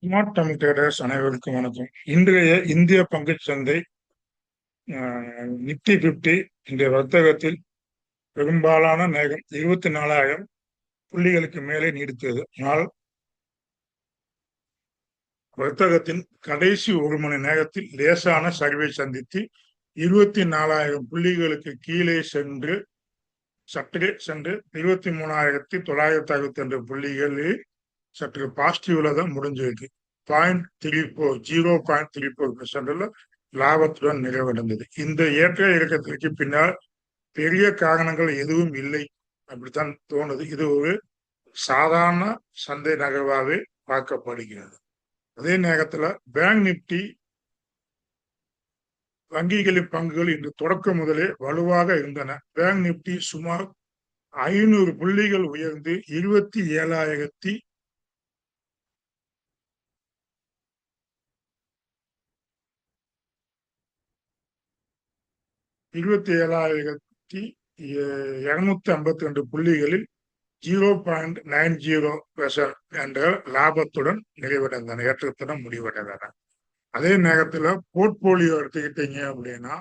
Smart Tamil traders அனைவருக்கும் வணக்கம். இன்றைய இந்திய பங்குச் சந்தை நிப்டி 50 இன்றைய வர்த்தகத்தில் பெரும்பாலான நேரம் 24,000 புள்ளிகளுக்கு மேலே நீடித்தது. ஆனால் வர்த்தகத்தின் கடைசி ஒரு மணி நேரத்தில் லேசான சரிவை சந்தித்து 24,000 புள்ளிகளுக்கு கீழே சென்று 23,962 புள்ளிகளில் சற்று பாசிட்டிவ்ல தான் முடிஞ்சிருக்கு. 0.34% லாபத்துடன் நிறைவடைந்தது. இந்த ஏற்ற இறக்கத்திற்கு பின்னால் பெரிய காரணங்கள் எதுவும் இல்லை அப்படித்தான் தோணுது. இது ஒரு சாதாரண சந்தை நகர்வாகவே பார்க்கப்படுகிறது. அதே நேரத்துல பேங்க் நிப்டி வங்கிகளின் பங்குகள் இன்று தொடக்க முதலே வலுவாக இருந்தன. பேங்க் நிப்டி சுமார் 500 புள்ளிகள் உயர்ந்து 27,000 27,252 புள்ளிகளில் 0.90% என்ற லாபத்துடன் நிறைவடைந்தன, ஏற்றத்துடன் முடிவடைந்தன. அதே நேரத்துல போர்ட்போலியோ எடுத்துக்கிட்டீங்க அப்படின்னா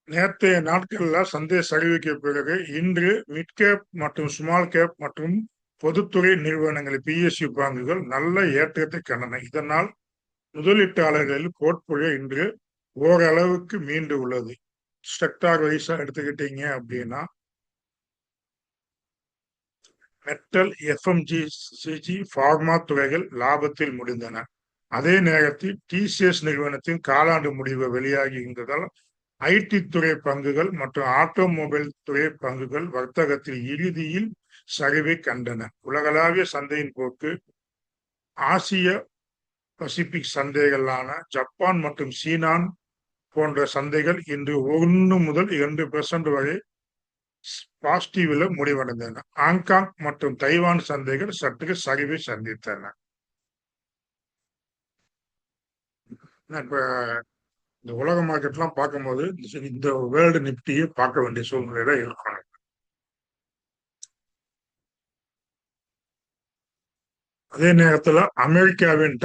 நேற்றைய நாட்கள்ல சந்தை சரிவுக்கு பிறகு இன்று மிட் கேப் மற்றும் ஸ்மால் கேப் மற்றும் பொதுத்துறை நிறுவனங்கள் பிஎஸ்யு பங்குகள் நல்ல ஏற்றத்தை கண்டன. இதனால் முதலீட்டாளர்களில் போர்ட்போலியோ இன்று ஓரளவுக்கு மீண்டு உள்ளது. செக்டார் வைஸா எடுத்துக்கிட்டீங்க அப்படின்னா மெட்டல், எஃப்எம்ஜிசிஜி, பார்மா துறைகள் லாபத்தில் முடிந்தன. அதே நேரத்தில் டிசிஎஸ் நிறுவனத்தின் காலாண்டு முடிவு வெளியாகி இருந்ததால் ஐடி துறை பங்குகள் மற்றும் ஆட்டோமொபைல் துறை பங்குகள் வர்த்தகத்தில் இறுதியில் சரிவை கண்டன. உலகளாவிய சந்தையின் போக்கு ஆசிய பசிபிக் சந்தைகளான ஜப்பான் மற்றும் சீனான் போன்ற சந்தைகள் இன்று 1 முதல் 2% வரை பாசிட்டிவ்ல முடிவடைந்தன. ஹாங்காங் மற்றும் தைவான் சந்தைகள் சற்று சரிவை சந்தித்தன. இப்ப இந்த உலக மார்க்கெட்லாம் பார்க்கும்போது இந்த வேர்ல்டு நிப்டியை பார்க்க வேண்டிய சூழ்நிலையில இருக்கும். அதே நேரத்துல அமெரிக்காவின்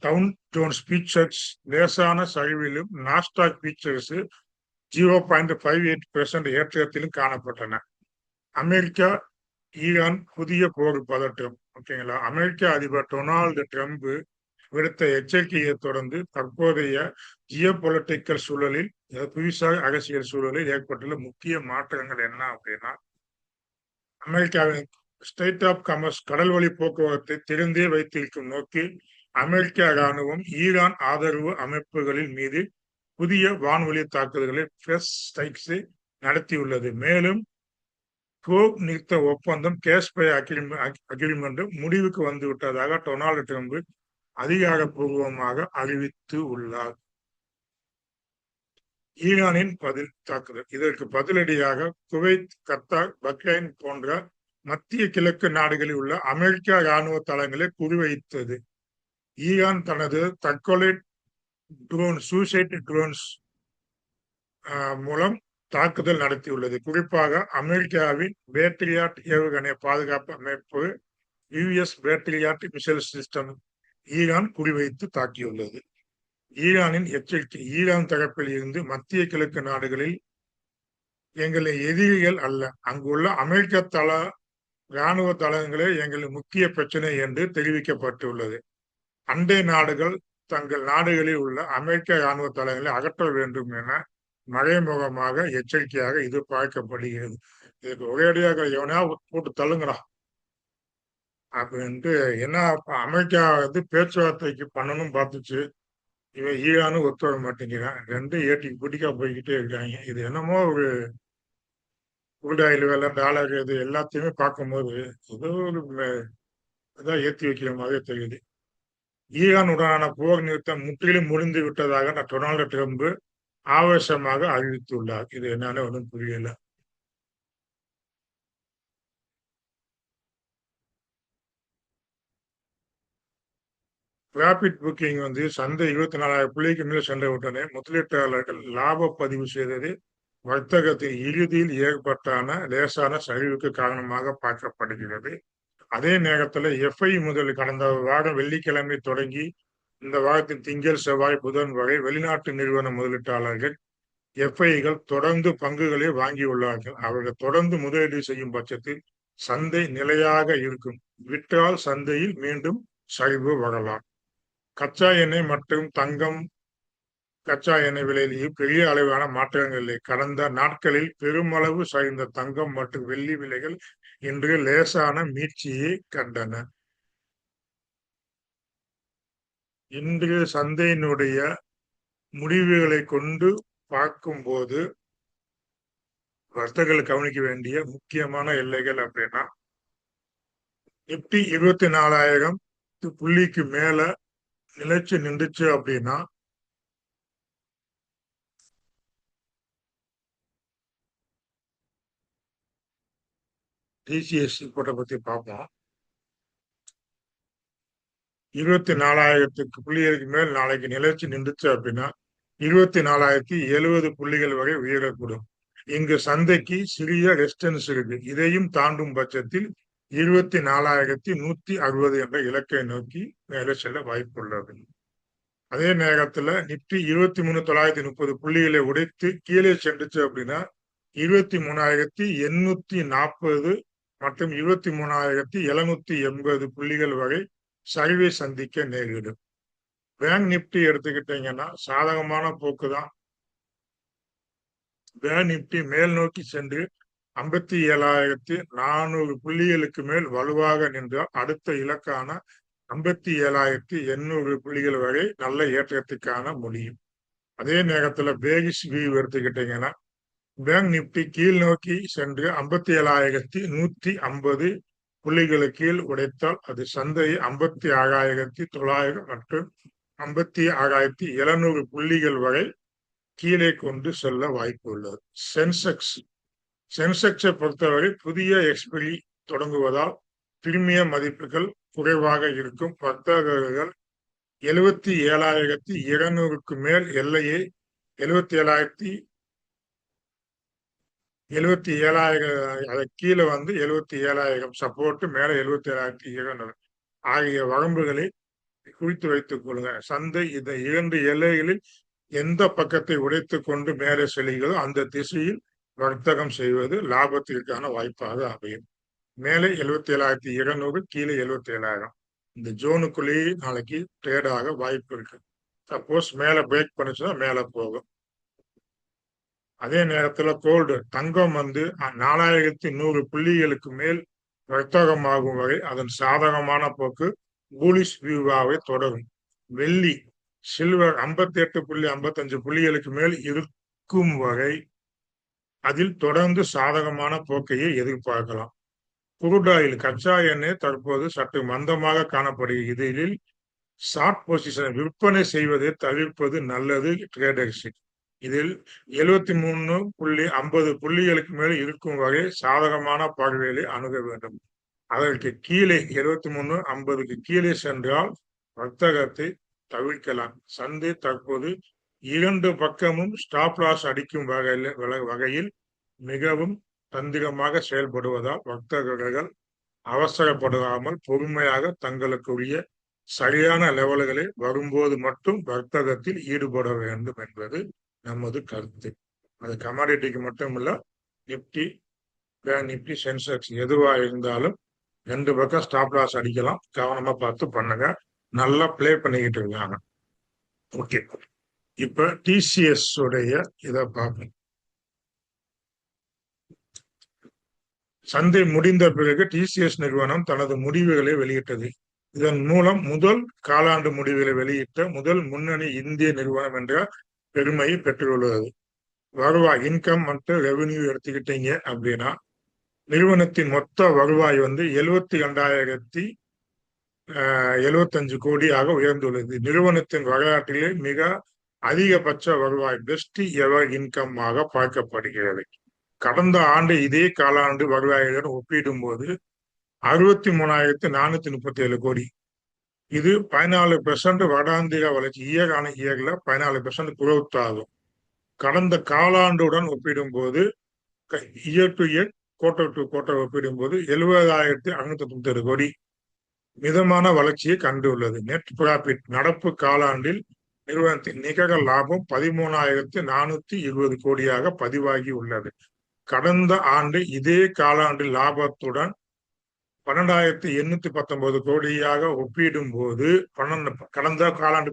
டவுன் ஜோன்ஸ் ஃபீச்சர்ஸ் லேசான சரிவிலும் நாஸ்டாக் ஃபீச்சர்ஸ் 0.58% ஏற்றத்திலும் காணப்பட்டன. அமெரிக்கா ஈரான் புதிய போர் பதட்டம். ஓகேங்களா? அமெரிக்க அதிபர் டொனால்டு ட்ரம்ப் விடுத்த எச்சரிக்கையை தொடர்ந்து தற்போதைய ஜியோபொலிட்டிக்கல் சூழலில், புவிசார் அரசியல் சூழலில் ஏற்பட்டுள்ள முக்கிய மாற்றங்கள் என்ன அப்படின்னா, அமெரிக்காவின் ஸ்டேட் ஆஃப் காமர்ஸ் கடல் வழி போக்குவரத்தை திறந்தே வைத்திருக்கும் நோக்கில் அமெரிக்க இராணுவம் ஈரான் ஆதரவு அமைப்புகளின் மீது புதிய வான்வழி தாக்குதல்களை நடத்தியுள்ளது. மேலும் போர் நிறுத்த ஒப்பந்தம் கேஷ்பை அக்ரிமெண்ட் முடிவுக்கு வந்துவிட்டதாக டொனால்டு ட்ரம்ப் அதிகாரப்பூர்வமாக அறிவித்து உள்ளார். ஈரானின் பதில் தாக்குதல். இதற்கு பதிலடியாக குவைத், கத்தார், பக்ரைன் போன்ற மத்திய கிழக்கு நாடுகளில் உள்ள அமெரிக்க இராணுவ தளங்களை குறிவைத்தது. ஈரான் தனது தற்கொலை சூசைட் ட்ரோன்ஸ் மூலம் தாக்குதல் நடத்தியுள்ளது. குறிப்பாக அமெரிக்காவின் பேட்ரியாட் ஏவுகணை பாதுகாப்பு அமைப்பு US patriot missile system Iran குறிவைத்து தாக்கியுள்ளது. ஈரானின் எச்சரிக்கை. ஈரான் தரப்பில் இருந்து மத்திய கிழக்கு நாடுகளில் எங்களை எதிரிகள் அல்ல, அங்குள்ள அமெரிக்க இராணுவ தளங்களே எங்களின் முக்கிய பிரச்சனை என்று தெரிவிக்கப்பட்டுள்ளது. அண்டை நாடுகள் தங்கள் நாடுகளில் உள்ள அமெரிக்க இராணுவ தளங்களை அகற்ற வேண்டும் என மறைமுகமாக எச்சரிக்கையாக இது பார்க்கப்படுகிறது. இதுக்கு ஒரேடியாக எவனா போட்டு தள்ளுங்கடா அப்படின்ட்டு என்ன அமெரிக்கா பேச்சுவார்த்தைக்கு பண்ணணும் பார்த்துச்சு. இவன் ஈரானும் ஒத்து வர மாட்டேங்கிறான். ரெண்டும் ஏட்டி பிடிக்கா போய்கிட்டே இருக்காங்க. இது என்னமோ ஒரு உருடாயில் வேலை டாலர் இது எல்லாத்தையுமே பார்க்கும்போது ஏதோ ஒரு இதான் ஏற்றி வைக்கிற மாதிரி தெரியுது. ஈரானுடனான போர் நிறுத்தம் முற்றிலும் முடிந்து விட்டதாக டொனால்டு ட்ரம்ப் ஆவேசமாக அறிவித்துள்ளார். இது என்னால ஒன்றும் புரியல. ராபிட் புக்கிங் வந்து சந்தை 24,000 புள்ளிக்கு மேல் சென்ற உடனே முதலீட்டாளர்கள் லாப பதிவு செய்தது வர்த்தகத்தின் இறுதியில் ஏற்பட்டான லேசான சரிவுக்கு காரணமாக பார்க்கப்படுகிறது. அதே நேரத்தில் எஃப்ஐ முதல் கடந்த வாரம் வெள்ளிக்கிழமை தொடங்கி இந்த வாரத்தின் திங்கள் செவ்வாய் புதன் வரை வெளிநாட்டு நிறுவன முதலீட்டாளர்கள் எஃப்ஐகள் தொடர்ந்து பங்குகளை வாங்கியுள்ளார்கள். அவர்கள் தொடர்ந்து முதலீடு செய்யும் பட்சத்தில் சந்தை நிலையாக இருக்கும். விற்றால் சந்தையில் மீண்டும் சரிவு வரலாம். கச்சா எண்ணெய் மற்றும் தங்கம் கச்சா எண்ணெய் விலையிலேயும் பெரிய அளவிலான மாற்றங்கள் இல்லை. கடந்த நாட்களில் பெருமளவு சரிந்த தங்கம் மற்றும் வெள்ளி விலைகள் இன்று லேசான மீட்சியை கண்டன. இன்று சந்தையினுடைய முடிவுகளை கொண்டு பார்க்கும்போது வர்த்தகர்கள் கவனிக்க வேண்டிய முக்கியமான எல்லைகள் அப்படின்னா, நிப்டி 24,000 புள்ளிக்கு மேல நிலைச்சு நின்றுச்சு அப்படின்னா டிசிஎஸ் ரிப்போர்ட்டை பத்தி பார்ப்போம். 24,000 புள்ளிகளுக்கு மேல் நாளைக்கு நிலைச்சு நின்றுச்சு அப்படின்னா 24,070 புள்ளிகள் வரை உயரக்கூடும். இங்கு சந்தைக்கு சிறிய ரெசிஸ்டன்ஸ் இருக்கு. இதையும் தாண்டும் பட்சத்தில் 24,160 என்ற இலக்கை நோக்கி மேலே செல்ல வாய்ப்புள்ளது. அதே நேரத்துல நிப்டி 23,930 புள்ளிகளை உடைத்து கீழே சென்றுச்சு அப்படின்னா 23,840 மற்றும் 23,780 புள்ளிகள் வரை சரிவை சந்திக்க நேரிடும். பேங்க் நிப்டி எடுத்துக்கிட்டீங்கன்னா சாதகமான போக்கு தான். பேங்க் நிப்டி மேல் நோக்கி சென்று 57,400 புள்ளிகளுக்கு மேல் வலுவாக நின்றால் அடுத்த இலக்கான 57,800 புள்ளிகள் வரை நல்ல ஏற்றத்துக்கான முடியும். அதே நேரத்துல பேகிஷ் வியூ எடுத்துக்கிட்டீங்கன்னா பேங்க் நிப்டி கீழ் நோக்கி சென்று 57,150 புள்ளிகளுக்கு கீழ் உடைத்தால் அது சந்தையை 56,900 மற்றும் 56,700 புள்ளிகள் வரை கீழே கொண்டு செல்ல வாய்ப்பு உள்ளது. சென்செக்ஸை பொறுத்தவரை புதிய எக்ஸ்பிரி தொடங்குவதால் பிரீமியம் மதிப்புகள் குறைவாக இருக்கும். வர்த்தகர்கள் 77,200க்கு மேல் எல்லையை 77,000 அதை கீழே வந்து 77,000 சப்போர்ட், மேல 77,200 ஆகிய வரம்புகளை குறித்து வைத்துக் கொள்ளுங்க. சந்தை இந்த 2 எல்லைகளில் எந்த பக்கத்தை உடைத்து கொண்டு மேலே செல்கிறதோ அந்த திசையில் வர்த்தகம் செய்வது லாபத்திற்கான வாய்ப்பாக அமையும். மேலே 77,200, கீழே 77,000 இந்த ஜோனுக்குள்ளேயே நாளைக்கு ட்ரேடாக வாய்ப்பு இருக்கு. சப்போஸ் மேல பிரேக் பண்ணுச்சுன்னா மேல போகும். அதே நேரத்துல கோல்டு தங்கம் வந்து 4,100 புள்ளிகளுக்கு மேல் வர்த்தகமாகும் வரை அதன் சாதகமான போக்கு பூலிஷ் வியூவாவை தொடரும். வெள்ளி சில்வர் 58.55 புள்ளிகளுக்கு மேல் இருக்கும் வரை அதில் தொடர்ந்து சாதகமான போக்கையை எதிர்பார்க்கலாம். குருடாயில் கச்சா எண்ணெய் தற்போது சற்று மந்தமாக காணப்படுகிறது. இதில் ஷார்ட் பொசிஷனை விற்பனை செய்வதை தவிர்ப்பது நல்லது ட்ரேடர்ஸ். இதில் 73.50 புள்ளிகளுக்கு மேல் இருக்கும் வரை சாதகமான பார்வைகளை அணுக வேண்டும். அதற்கு கீழே 73.50க்கு கீழே சென்றால் வர்த்தகத்தை தவிர்க்கலாம். சந்தை தற்போது 2 பக்கமும் ஸ்டாப் லாஸ் அடிக்கும் வகையில் மிகவும் தந்திரமாக செயல்படுவதால் வர்த்தகர்கள் அவசரப்படாமல் பொறுமையாக தங்களுக்குரிய சரியான லெவல்களை வரும்போது மட்டும் வர்த்தகத்தில் ஈடுபட வேண்டும் என்பது நமது கருத்து. அது கமாடிட்டிக்கு மட்டும் இல்ல, நிப்டி, பேங்க் நிப்டி, சென்செக்ஸ் எதுவா இருந்தாலும் 2 பக்கம் ஸ்டாப் லாஸ் அடிக்கலாம். கவனமா பார்த்து பண்ணுங்க. நல்லா பிளே பண்ணிக்கிட்டு இருக்காங்க. ஓகே, இப்ப டிசிஎஸ் உடைய இதை பார்ப்போம். சந்தை முடிந்த பிறகு டிசிஎஸ் நிறுவனம் தனது முடிவுகளை வெளியிட்டது. இதன் மூலம் முதல் காலாண்டு முடிவுகளை வெளியிட்ட முதல் முன்னணி இந்திய நிறுவனம் என்ற பெருமையை பெற்றுள்ளது. வருவாய், இன்கம் மற்றும் ரெவென்யூ எடுத்துக்கிட்டீங்க அப்படின்னா நிறுவனத்தின் மொத்த வருவாய் வந்து 72,075 கோடியாக உயர்ந்துள்ளது. நிறுவனத்தின் வரலாற்றிலே மிக அதிகபட்ச வருவாய், பெஸ்ட் எவர் இன்கம் ஆக பார்க்கப்படுகிறது. கடந்த ஆண்டு இதே காலாண்டு வருவாயுடன் ஒப்பிடும் போது 63,437 கோடி. இது 14% வருடாந்திர வளர்ச்சி, இயர் ஆன இயர்ல 14% growth ஆகும். கடந்த காலாண்டுடன் ஒப்பிடும்போது year to year, quarter to quarter ஒப்பிடும்போது 70,697 கோடி மிதமான வளர்ச்சியை கண்டுள்ளது. நெட் ப்ராஃபிட் நடப்பு காலாண்டில் நிறுவனத்தின் நிகர லாபம் 13,420 கோடியாக பதிவாகி உள்ளது. கடந்த ஆண்டு இதே காலாண்டில் லாபத்துடன் 12,819 கோடியாக ஒப்பிடும் போது கடந்த காலாண்டு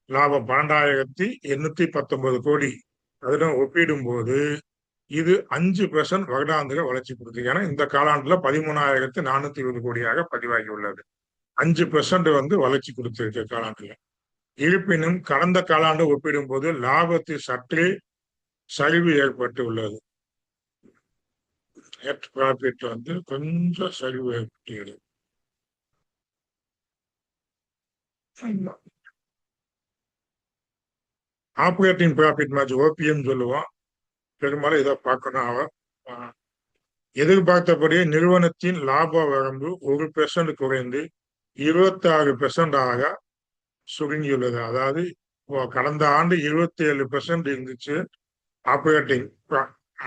லாபம் 12,819 கோடி அதுடன் ஒப்பிடும் போது இது 5% வருடாந்திர வளர்ச்சி கொடுத்து. ஏன்னா இந்த காலாண்டுல 13,420 கோடியாக பதிவாகி உள்ளது. 5% வளர்ச்சி கொடுத்திருக்கு காலாண்டுல. இருப்பினும் கடந்த காலாண்டு ஒப்பிடும் போது லாபத்தில் சற்றே சரிவு ஏற்பட்டு உள்ளது. நெட் ப்ராஃபிட் கொஞ்சம் சரிவு ஏற்பட்டு. ஆப்ரேட்டிங் ப்ராஃபிட் மார்ஜின் ஓபிஎம் சொல்லுவோம். பெரும்பாலும் இதை பார்க்கணும். எதிர்பார்த்தபடியே நிறுவனத்தின் லாப வரம்பு 1% குறைந்து 26% சுருங்கியுள்ளது. அதாவது கடந்த ஆண்டு 27% இருந்துச்சு ஆப்ரேட்டிங்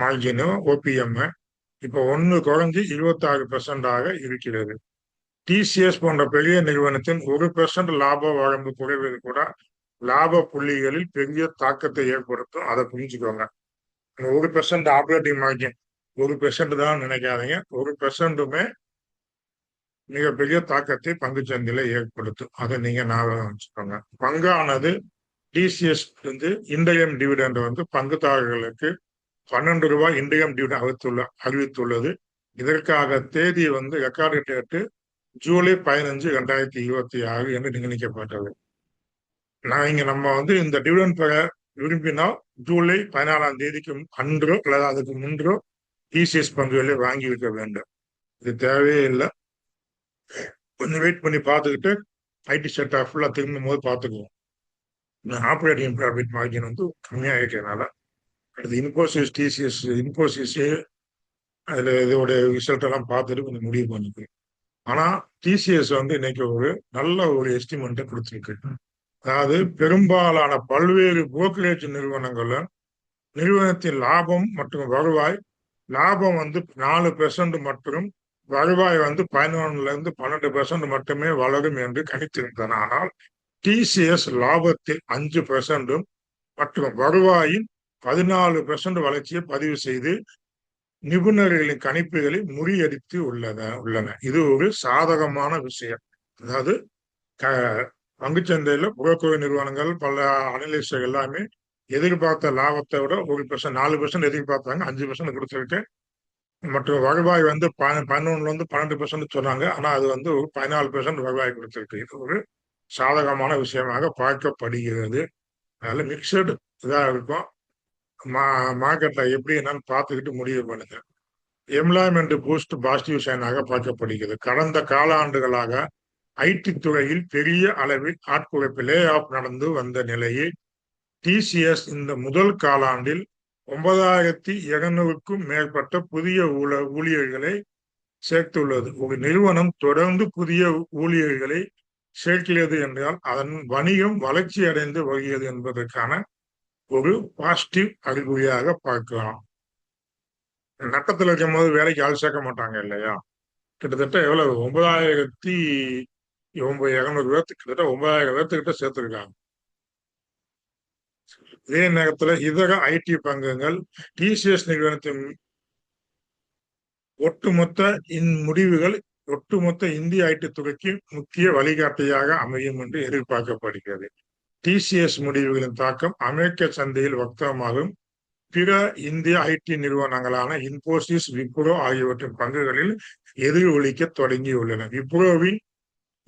மார்ஜினும் ஓபிஎம். இப்போ 1 குறைஞ்சி 26% இருக்கிறது. டிசிஎஸ் போன்ற பெரிய நிறுவனத்தின் 1% லாப வரம்பு குறைவது கூட லாப புள்ளிகளில் பெரிய தாக்கத்தை ஏற்படுத்தும். அதை புரிஞ்சுக்கோங்க. 1% ஆப்ரேட்டிங் மார்ஜின் 1% தான் நினைக்காதீங்க. 1%மே மிகப்பெரிய தாக்கத்தை பங்கு சந்தையில ஏற்படுத்தும். அதை நீங்க ஞாபகம் வச்சுக்கோங்க. பங்கானது டிசிஎஸ் இன்டையம் டிவிடெண்ட் பங்குதாரர்களுக்கு 12 ரூபாய் இன்டையம் டிவிடெண்ட் அறிவித்துள்ளது. இதற்காக தேதி ரெக்கார்டு டேட்டு ஜூலை 15, 2026 என்று நிர்ணயிக்கப்பட்டது. நம்ம இந்த டிவிடெண்ட் பெற விரும்பினால் ஜூலை 14ஆம் தேதிக்கு அன்றோ அல்லது அதுக்கு முன்றோ டிசிஎஸ் பங்குகளை வாங்கி வைக்க வேண்டும். இது தேவையே இல்லை. கொஞ்சம் வெயிட் பண்ணி பார்த்துக்கிட்டு ஐடி செக்டார் ஃபுல்லாக திரும்பும் போது பார்த்துக்குவோம். ஆப்ரேட்டிங் ப்ராஃபிட் மார்ஜின் கம்மியாக இருக்கிறதுனால அது இன்ஃபோசிஸ், டிசிஎஸ், இன்ஃபோசிஸ் அதில் இதோட ரிசல்ட் எல்லாம் பார்த்துட்டு கொஞ்சம் முடிவு பண்ணிக்கிறேன். ஆனால் டிசிஎஸ் இன்னைக்கு ஒரு நல்ல ஒரு எஸ்டிமேட்டை கொடுத்துருக்கு. அதாவது பெரும்பாலான பல்வேறு புரோக்கரேஜ் நிறுவனத்தின் லாபம் மற்றும் வருவாய், லாபம் 4% மற்றும் வருவாய் 11% மட்டுமே வளரும் என்று கணித்திருந்தன. ஆனால் டிசிஎஸ் லாபத்தில் 5% மற்றும் வருவாயின் 14% வளர்ச்சியை பதிவு செய்து நிபுணர்களின் கணிப்புகளை முறியடித்து உள்ளன. இது ஒரு சாதகமான விஷயம். அதாவது பங்குச்சந்தையில புரோக்கர் நிறுவனங்கள், பல அனலிஸ்டர் எல்லாமே எதிர்பார்த்த லாபத்தை விட 4% எதிர்பார்த்தாங்க, 5% கொடுத்துருக்கு. மற்றும் வருவாய் 11 12% சொன்னாங்க. ஆனா அது ஒரு 14% வருவாய் கொடுத்திருக்கு. இது ஒரு சாதகமான விஷயமாக பார்க்கப்படுகிறது. அதனால மிக்சடு இதா இருக்கும். மார்க்கெட்ல எப்படி என்னன்னு பார்த்துக்கிட்டு முடிவு பண்ணுங்க. எம்ப்ளாய்மெண்ட் பூஸ்ட் பாசிட்டிவ் சைனாக பார்க்கப்படுகிறது. கடந்த காலாண்டுகளாக ஐடி துறையில் பெரிய அளவில் ஆட்குறைப்பு லே ஆஃப் நடந்து வந்த நிலையில் டிசிஎஸ் இந்த முதல் காலாண்டில் 9,200க்கும் மேற்பட்ட புதிய ஊழியர்களை சேர்த்துள்ளது. ஒரு நிறுவனம் தொடர்ந்து புதிய ஊழியர்களை சேர்க்கிறது என்றால் அதன் வணிகம் வளர்ச்சி அடைந்து வருகிறது என்பதற்கான ஒரு பாசிட்டிவ் அறிகுறியாக பார்க்கலாம். நட்டத்தில் இருக்கும் போது வேலைக்கு ஆள் சேர்க்க மாட்டாங்க இல்லையா? கிட்டத்தட்ட எவ்வளவு 9,200 பேர்த்து கிட்டத்தட்ட 9,000 பேர்த்துக்கிட்ட சேர்த்திருக்காங்க. இதே நேரத்தில் இதர ஐடி பங்குகள் டிசிஎஸ் நிறுவனத்தின் ஒட்டுமொத்த இந்திய ஐடி துறைக்கு முக்கிய வழிகாட்டியாக அமையும் என்று எதிர்பார்க்கப்படுகிறது. டிசிஎஸ் முடிவுகளின் தாக்கம் அமெரிக்க சந்தையில் வர்த்தகமாகும் பிற இந்திய ஐடி நிறுவனங்களான இன்போசிஸ், விப்ரோ ஆகியவற்றின் பங்குகளில் எதிரொலிக்க தொடங்கியுள்ளன. விப்ரோவின்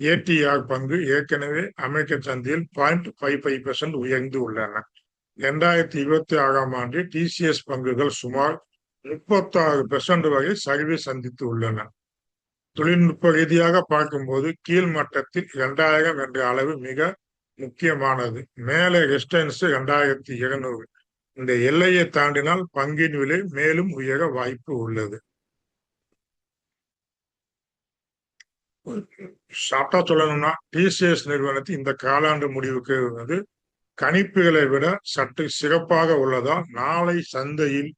ஏடிஆர் பங்கு ஏற்கனவே அமெரிக்க சந்தையில் 0.55% உயர்ந்து உள்ளன. 2026ஆம் ஆண்டு டிசிஎஸ் பங்குகள் சுமார் 36% வரை சரிவை சந்தித்து உள்ளன. தொழில்நுட்ப ரீதியாக பார்க்கும்போது கீழ் மட்டத்தில் 2000 என்ற அளவு மிக முக்கியமானது. மேலே ரெசிஸ்டன்ஸ் 2200. இந்த எல்லையை தாண்டினால் பங்கின் விலை மேலும் உயர வாய்ப்பு உள்ளது. ஷார்ட்டா சொல்லணும்னா டிசிஎஸ் நிறுவனத்தின் இந்த காலாண்டு முடிவுக்கு கணிப்புகளை விட சற்று சிறப்பாக உள்ளதால் நாளை சந்தையில்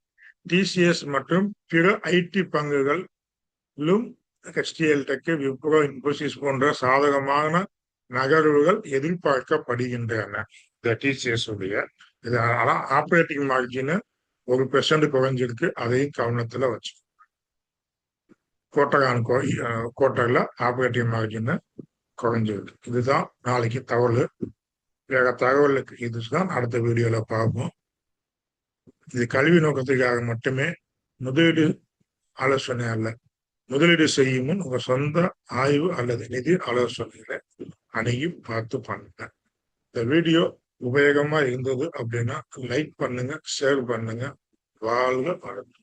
டிசிஎஸ் மற்றும் பிற ஐடி பங்குகளிலும் ஹெச்டிஎல் டெக், விப்ரோ, இன்போசிஸ் போன்ற சாதகமான நகர்வுகள் எதிர்பார்க்கப்படுகின்றன. இந்த டிசிஎஸ் உடைய இதனால ஆப்ரேட்டிங் மார்ஜின் 1% குறைஞ்சிருக்கு. அதையும் கவனத்துல வச்சு குவார்டர்ல ஆப்ரேட்டிங் மார்ஜின் குறைஞ்சிருக்கு. இதுதான் நாளைக்கு தகவல். வேற தகவலுக்கு இதுதான் அடுத்த வீடியோல பார்ப்போம். இது கல்வி நோக்கத்துக்காக மட்டுமே, முதலீடு ஆலோசனை அல்ல. முதலீடு செய்யும் முன் உங்க சொந்த ஆய்வு அல்லது நிதி ஆலோசனைகளை அணுகி பார்த்து பண்ணுங்க. இந்த வீடியோ உபயோகமா இருந்தது அப்படின்னா லைக் பண்ணுங்க, ஷேர் பண்ணுங்க. வாழ்க வளமுடன்.